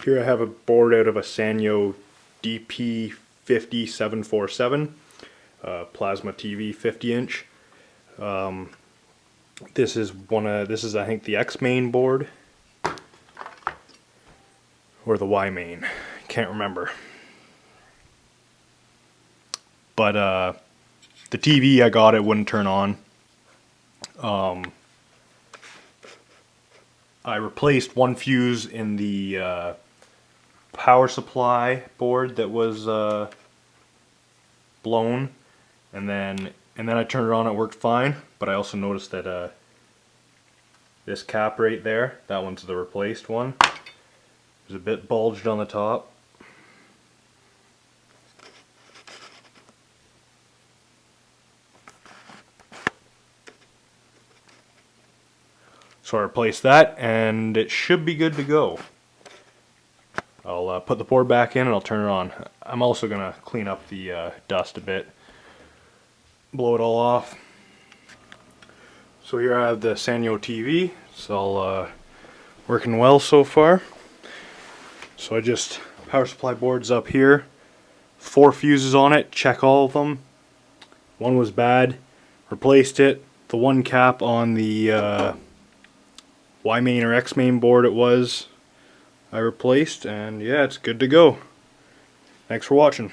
Here I have a board out of a Sanyo DP50747 plasma TV 50-inch. This is I think the X main board or the Y main. Can't remember. But the TV I got, it wouldn't turn on. I replaced one fuse in the power supply board that was blown, and then I turned it on. It worked fine, but I also noticed that this cap right there, that one's the replaced one, was a bit bulged on the top. So I replaced that, and it should be good to go. I'll put the board back in and I'll turn it on. I'm also going to clean up the dust a bit, blow it all off. So here I have the Sanyo TV. It's all working well so far. So I just, power supply board's up here, 4 fuses on it, check all of them. One was bad, replaced it. The one cap on the Y main or X main board I replaced, and yeah, it's good to go. Thanks for watching.